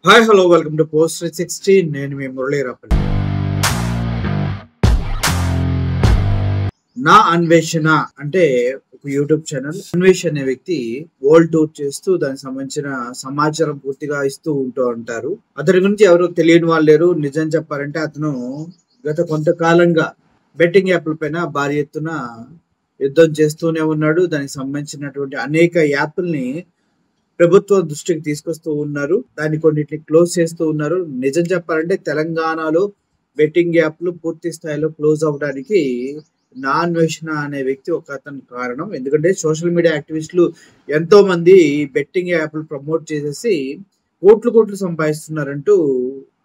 Hi hello welcome to post 360. నేను మీ మురళీరాపల్లి. నా అన్వేషణ అంటే ఒక యూట్యూబ్ ఛానల్. అన్వేష్ అనే వ్యక్తి వరల్డ్ టూర్ చేస్తూ దానికి సంబంధించిన సమాచారం పూర్తిగా ఇస్తూ ఉంటూ ఉంటారు. అతని గురించి ఎవరు తెలియని వాళ్ళు లేరు. నిజం చెప్పాలంటే అతను గత కొంతకాలంగా బెట్టింగ్ యాప్ల పైన భారీ ఎత్తున యుద్ధం చేస్తూనే ఉన్నాడు. దానికి సంబంధించినటువంటి అనేక యాప్ల్ని ప్రభుత్వం దృష్టికి తీసుకొస్తూ ఉన్నారు. దాన్ని కొన్నిటిని క్లోజ్ చేస్తూ ఉన్నారు. నిజం చెప్పాలంటే తెలంగాణలో బెట్టింగ్ యాప్లు పూర్తి స్థాయిలో క్లోజ్ అవ్వడానికి నా అన్వేషణ అనే వ్యక్తి ఒక అతని కారణం. ఎందుకంటే సోషల్ మీడియా యాక్టివిస్టులు ఎంతో మంది బెట్టింగ్ యాప్లు ప్రమోట్ చేసేసి కోట్లు సంపాదిస్తున్నారంటూ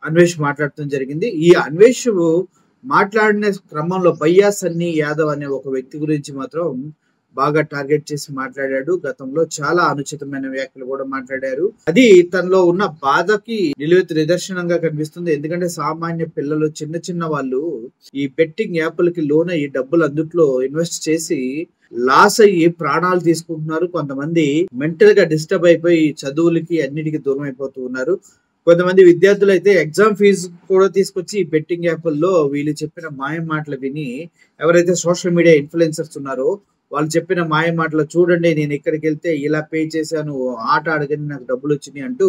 అన్వేష్ మాట్లాడటం జరిగింది. ఈ అన్వేష్ మాట్లాడిన క్రమంలో బయ్యా సన్నీ యాదవ్ అనే ఒక వ్యక్తి గురించి మాత్రం బాగా టార్గెట్ చేసి మాట్లాడాడు. గతంలో చాలా అనుచితమైన వ్యాఖ్యలు కూడా మాట్లాడారు. అది తనలో ఉన్న బాధకి నిలువెత్తు నిదర్శనంగా కనిపిస్తుంది. ఎందుకంటే సామాన్య పిల్లలు చిన్న వాళ్ళు ఈ బెట్టింగ్ యాప్లకి లోన్ అయ్యి డబ్బులు అందుట్లో ఇన్వెస్ట్ చేసి లాస్ అయ్యి ప్రాణాలు తీసుకుంటున్నారు. కొంతమంది మెంటల్ గా డిస్టర్బ్ అయిపోయి చదువులకి అన్నిటికీ దూరం అయిపోతూ ఉన్నారు. కొంతమంది విద్యార్థులు అయితే ఎగ్జామ్ ఫీజు కూడా తీసుకొచ్చి బెట్టింగ్ యాప్ల్లో వీళ్ళు చెప్పిన మాయ మాటలు విని ఎవరైతే సోషల్ మీడియా ఇన్ఫ్లుయెన్సర్స్ ఉన్నారో వాళ్ళు చెప్పిన మాయ మాటలు చూడండి, నేను ఇక్కడికి వెళ్తే ఇలా పే చేశాను, ఆట ఆడగానే నాకు డబ్బులు వచ్చినాయి అంటూ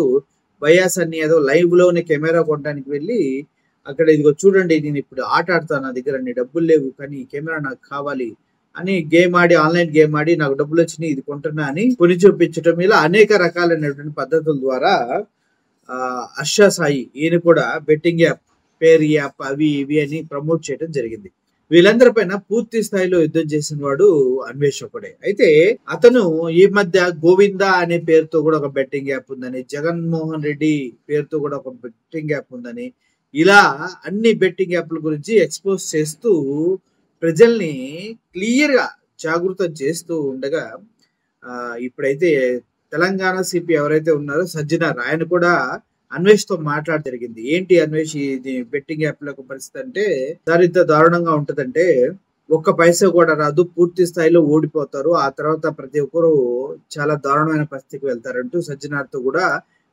బయాస్ అన్ని ఏదో లైవ్ లోనే కెమెరా కొనడానికి వెళ్ళి అక్కడ ఇదిగో చూడండి, నేను ఇప్పుడు ఆట ఆడతాను, నా దగ్గర అన్ని డబ్బులు లేవు కానీ ఈ కెమెరా నాకు కావాలి అని గేమ్ ఆడి ఆన్లైన్ గేమ్ ఆడి నాకు డబ్బులు వచ్చినాయి ఇది కొంటున్నా అని కొని చూపించడం, ఇలా అనేక రకాలైనటువంటి పద్ధతుల ద్వారా హర్ష సాయి ఈయన కూడా బెట్టింగ్ యాప్, పేర్ యాప్ అవి ఇవి అని ప్రమోట్ చేయడం జరిగింది. వీళ్ళందరి పైన పూర్తి స్థాయిలో యుద్ధం చేసిన వాడు అన్వేష్ ఒకడే. అయితే అతను ఈ మధ్య గోవింద అనే పేరుతో కూడా ఒక బెట్టింగ్ యాప్ ఉందని, జగన్మోహన్ రెడ్డి పేరుతో కూడా ఒక బెట్టింగ్ యాప్ ఉందని, ఇలా అన్ని బెట్టింగ్ యాప్ల గురించి ఎక్స్పోజ్ చేస్తూ ప్రజల్ని క్లియర్ గా జాగృతం చేస్తూ ఉండగా ఇప్పుడైతే తెలంగాణ సిపి ఎవరైతే ఉన్నారో సజ్జనార్, ఆయన కూడా అన్వేష్ తో మాట్లాడ జరిగింది. ఏంటి అన్వేష్ ఇది బెట్టింగ్ యాప్ లో పరిస్థితి అంటే దాని ఇంత దారుణంగా ఉంటదంటే ఒక్క పైసా కూడా రాదు, పూర్తి స్థాయిలో ఓడిపోతారు, ఆ తర్వాత ప్రతి ఒక్కరు చాలా దారుణమైన పరిస్థితికి వెళ్తారంటూ సజ్జనార్ తో కూడా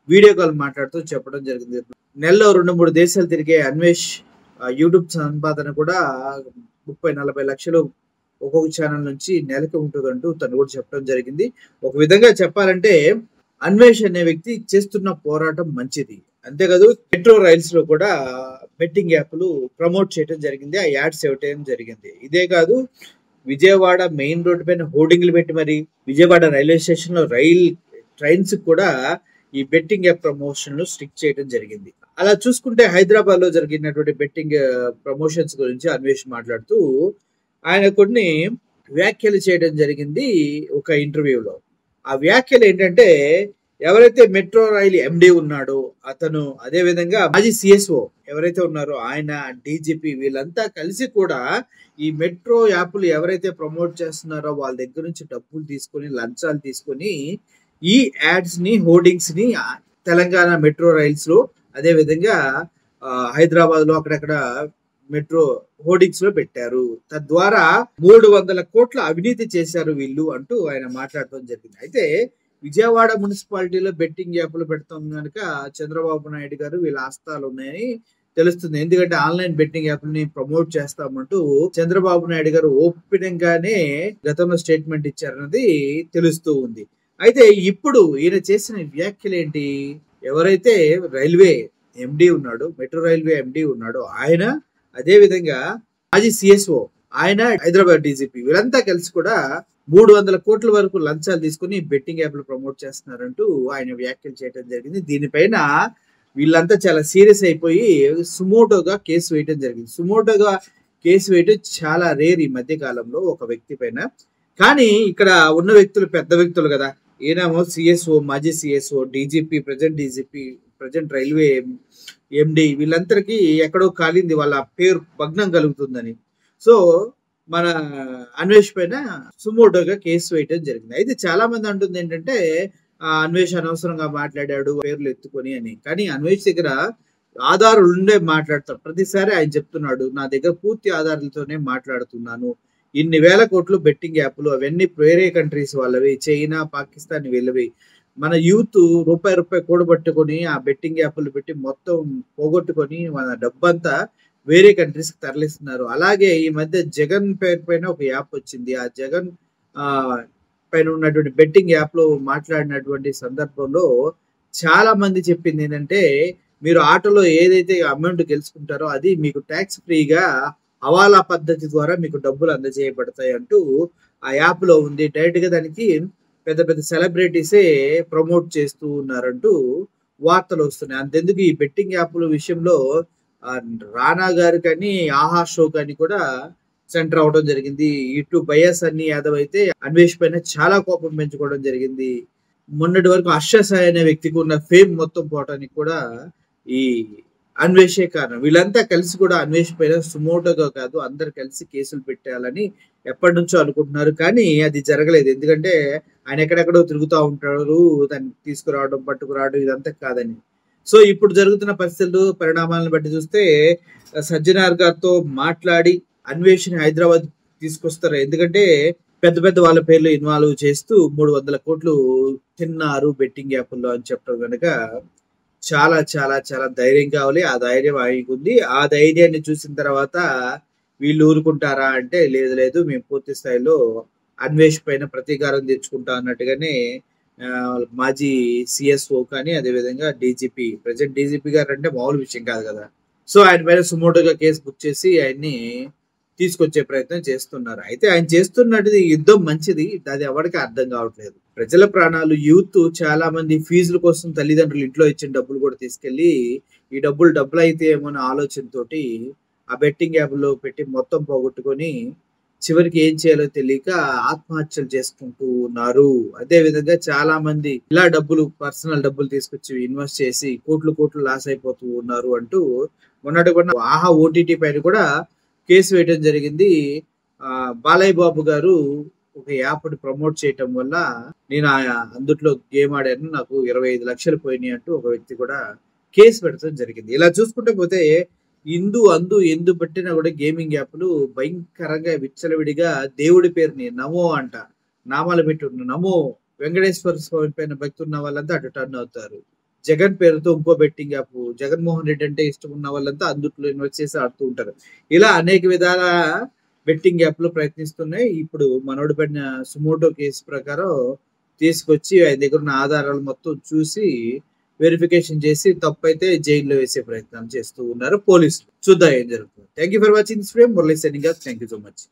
వీడియో కాల్ మాట్లాడుతూ చెప్పడం జరిగింది. నెలలో 2-3 దేశాలు తిరిగే అన్వేష్ యూట్యూబ్ సంపాదన కూడా 30-40 లక్షలు ఒక్కొక్క ఛానల్ నుంచి నెలకి ఉంటుందంటూ తను కూడా చెప్పడం జరిగింది. ఒక విధంగా చెప్పాలంటే అన్వేష్ అనే వ్యక్తి చేస్తున్న పోరాటం మంచిది. అంతేకాదు మెట్రో రైల్స్ లో కూడా బెట్టింగ్ యాప్లు ప్రమోట్ చేయడం జరిగింది, ఆ యాడ్స్ ఇవ్వటం జరిగింది. ఇదే కాదు విజయవాడ మెయిన్ రోడ్డు పైన హోర్డింగ్లు పెట్టి మరి విజయవాడ రైల్వే స్టేషన్ లో ట్రైన్స్ కూడా ఈ బెట్టింగ్ యాప్ ప్రమోషన్లు స్టిక్ చేయడం జరిగింది. అలా చూసుకుంటే హైదరాబాద్ లో జరిగినటువంటి బెట్టింగ్ ప్రమోషన్స్ గురించి అన్వేష్ మాట్లాడుతూ ఆయన కొన్ని వ్యాఖ్యలు చేయడం జరిగింది ఒక ఇంటర్వ్యూలో. ఆ వ్యాఖ్యలు ఏంటంటే ఎవరైతే మెట్రో రైలు ఎండి ఉన్నాడో అతను, అదే విధంగా మాజీ సిఎస్ఓ ఎవరైతే ఉన్నారో ఆయన, డీజీపీ వీళ్ళంతా కలిసి కూడా ఈ మెట్రో యాప్లు ఎవరైతే ప్రమోట్ చేస్తున్నారో వాళ్ళ దగ్గర నుంచి డబ్బులు తీసుకొని లంచాలు తీసుకొని ఈ యాడ్స్ ని హోర్డింగ్స్ ని తెలంగాణ మెట్రో రైల్స్ లో అదే విధంగా హైదరాబాద్ లో అక్కడక్కడ మెట్రో హోర్డింగ్స్ లో పెట్టారు. తద్వారా 300 కోట్ల అవినీతి చేశారు వీళ్ళు అంటూ ఆయన మాట్లాడటం జరిగింది. అయితే విజయవాడ మున్సిపాలిటీలో బెట్టింగ్ యాప్లు పెడతాం కనుక చంద్రబాబు నాయుడు గారు వీళ్ళ ఆస్థాలు ఉన్నాయని తెలుస్తుంది. ఎందుకంటే ఆన్లైన్ బెట్టింగ్ యాప్లని ప్రమోట్ చేస్తామంటూ చంద్రబాబు నాయుడు గారు ఓపెన్ గానే గతంలో స్టేట్మెంట్ ఇచ్చారన్నది తెలుస్తూ ఉంది. అయితే ఇప్పుడు ఈయన చేసిన వ్యాఖ్యలు ఏంటి? ఎవరైతే రైల్వే ఎండి ఉన్నాడో, మెట్రో రైల్వే ఎండి ఉన్నాడో ఆయన, అదే విధంగా మాజీ సిఎస్ఓ ఆయన, హైదరాబాద్ డీజీపీ వీళ్ళంతా కలిసి కూడా 300 కోట్ల వరకు లంచాలు తీసుకుని బెట్టింగ్ యాప్లు ప్రమోట్ చేస్తున్నారంటూ ఆయన వ్యాఖ్యలు చేయడం జరిగింది. దీనిపైన వీళ్ళంతా చాలా సీరియస్ అయిపోయి సుమోటోగా కేసు వేయడం జరిగింది. సుమోటోగా కేసు వేయడం చాలా రేర్ ఈ మధ్య కాలంలో ఒక వ్యక్తి పైన. కానీ ఇక్కడ ఉన్న వ్యక్తులు పెద్ద వ్యక్తులు కదా, ఈయనేమో సిఎస్ఓ, మాజీ సిఎస్ఓ, డీజీపీ, ప్రజెంట్ రైల్వే ఎండి, వీళ్ళందరికీ ఎక్కడో కాలింది, వాళ్ళ పేరు భగ్నం కలుగుతుందని. సో మన అన్వేష్ పైన సుమోటోగా కేసు వేయటం జరిగింది. అయితే చాలా మంది అంటుంది ఏంటంటే అన్వేష్ అనవసరంగా మాట్లాడాడు పేర్లు ఎత్తుకొని అని. కానీ అన్వేష్ దగ్గర ఆధారాలు ఉండే మాట్లాడతాడు. ప్రతిసారి ఆయన చెప్తున్నాడు, నా దగ్గర పూర్తి ఆధారాలతోనే మాట్లాడుతున్నాను, ఇన్ని వేల కోట్లు బెట్టింగ్ యాప్లు అవన్నీ వేరే కంట్రీస్ వాళ్ళవి, చైనా, పాకిస్తాన్ వీళ్ళవి, మన యూత్ రూపాయి రూపాయి కూడబట్టుకొని ఆ బెట్టింగ్ యాప్లు పెట్టి మొత్తం పోగొట్టుకొని మన డబ్బంతా వేరే కంట్రీస్కి తరలిస్తున్నారు. అలాగే ఈ మధ్య జగన్ పేరు పైన ఒక యాప్ వచ్చింది. ఆ జగన్ ఆ, పైన ఉన్నటువంటి బెట్టింగ్ యాప్ లో మాట్లాడినటువంటి సందర్భంలో చాలా మంది చెప్పింది ఏంటంటే, మీరు ఆటలో ఏదైతే అమౌంట్ గెలుచుకుంటారో అది మీకు ట్యాక్స్ ఫ్రీగా హవాలా పద్ధతి ద్వారా మీకు డబ్బులు అందజేయబడతాయి అంటూ ఆ యాప్ లో ఉంది. డైరెక్ట్ గా దానికి పెద్ద పెద్ద సెలబ్రిటీసే ప్రమోట్ చేస్తూ ఉన్నారంటూ వార్తలు వస్తున్నాయి. అంతెందుకు ఈ బెట్టింగ్ యాప్ల విషయంలో ఆ, రానా గారు కానీ ఆహా షో కానీ కూడా సెంటర్ అవడం జరిగింది. ఇటు బైఎస్ అన్ని యాదవ్ అయితే అన్వేష్ పైన చాలా కోపం పెంచుకోవడం జరిగింది. మొన్నటి వరకు హర్ష సాయి అనే వ్యక్తికి ఉన్న ఫేమ్ మొత్తం పోవటానికి కూడా ఈ అన్వేషే కారణం. వీళ్ళంతా కలిసి కూడా అన్వేష్ పైన సుమోటోగా కాదు అందరు కలిసి కేసులు పెట్టాలని ఎప్పటి నుంచో అనుకుంటున్నారు. కానీ అది జరగలేదు. ఎందుకంటే ఆయన ఎక్కడెక్కడో తిరుగుతూ ఉంటారు, దాన్ని తీసుకురావడం పట్టుకురావడం ఇదంతా కాదని. సో ఇప్పుడు జరుగుతున్న పరిస్థితులు పరిణామాలను బట్టి చూస్తే సజ్జనార్ గారితో మాట్లాడి అన్వేషణ హైదరాబాద్ తీసుకొస్తారు. ఎందుకంటే పెద్ద పెద్ద వాళ్ళ పేర్లు ఇన్వాల్వ్ చేస్తూ 300 కోట్లు తిన్నారు బెట్టింగ్ యాప్ల్లో అని చెప్పడం కనుక చాలా చాలా చాలా ధైర్యం కావాలి. ఆ ధైర్యం ఆయనకుంది. ఆ ధైర్యాన్ని చూసిన తర్వాత వీళ్ళు ఊరుకుంటారా అంటే లేదు లేదు మేము పూర్తి స్థాయిలో అన్వేష్ పైన ప్రతీకారం తెచ్చుకుంటా అన్నట్టుగానే ఆ, మాజీ సిఎస్ఓ కానీ అదేవిధంగా డీజీపీ ప్రజెంట్ డీజీపీ గారు అంటే మామూలు విషయం కాదు కదా. సో ఆయన పైన సుమోటోగా కేసు బుక్ చేసి ఆయన్ని తీసుకొచ్చే ప్రయత్నం చేస్తున్నారు. అయితే ఆయన చేస్తున్నది యుద్ధం మంచిది, అది ఎవరికి అర్థం కావట్లేదు. ప్రజల ప్రాణాలు యూత్ చాలా మంది ఫీజుల కోసం తల్లిదండ్రులు ఇంట్లో ఇచ్చిన డబ్బులు కూడా తీసుకెళ్లి ఈ డబ్బులు అయితే ఏమో అనే ఆలోచనతోటి ఆ బెట్టింగ్ యాప్ లో పెట్టి మొత్తం పోగొట్టుకొని చివరికి ఏం చేయాలో తెలియక ఆత్మహత్యలు చేసుకుంటూ ఉన్నారు. అదే విధంగా చాలా మంది ఇలా పర్సనల్ డబ్బులు తీసుకొచ్చి ఇన్వెస్ట్ చేసి కోట్లు కోట్లు లాస్ అయిపోతూ ఉన్నారు అంటూ మొన్నటి కూడా ఆహా ఓటీటీ పైన కూడా కేసు వేయడం జరిగింది. బాలయ్య బాబు గారు ఒక యాప్ ని ప్రమోట్ చేయటం వల్ల నేను అందుట్లో గేమ్ ఆడాను, నాకు 25 లక్షలు పోయినాయి అంటూ ఒక వ్యక్తి కూడా కేసు పెట్టడం జరిగింది. ఇలా చూసుకుంటే పోతే ఎందు పెట్టినా కూడా గేమింగ్ యాప్లు భయంకరంగా విచ్చలవిడిగా దేవుడి పేరుని నమో అంట నామాలు పెట్టి ఉన్న నమో వెంకటేశ్వర స్వామి పైన భక్తి ఉన్న వాళ్ళంతా అటు టర్న్ అవుతారు. జగన్ పేరుతో ఇంకో బెట్టింగ్ యాప్, జగన్మోహన్ రెడ్డి అంటే ఇష్టం ఉన్న వాళ్ళంతా అందుట్లో ఇన్వెస్ట్ చేసి ఆడుతూ ఉంటారు. ఇలా అనేక విధాల బెట్టింగ్ యాప్లు ప్రయత్నిస్తున్నాయి. ఇప్పుడు మనోడి పడిన సుమోటో కేసు ప్రకారం తీసుకొచ్చి ఆయన దగ్గర ఉన్న ఆధారాలు మొత్తం చూసి వెరిఫికేషన్ చేసి తప్పైతే జైల్లో వేసే ప్రయత్నం చేస్తూ ఉన్నారు పోలీసులు. చూద్దాం ఏం జరుగుతుంది. Thank you for watching this video. Murali signing off. Thank you so much.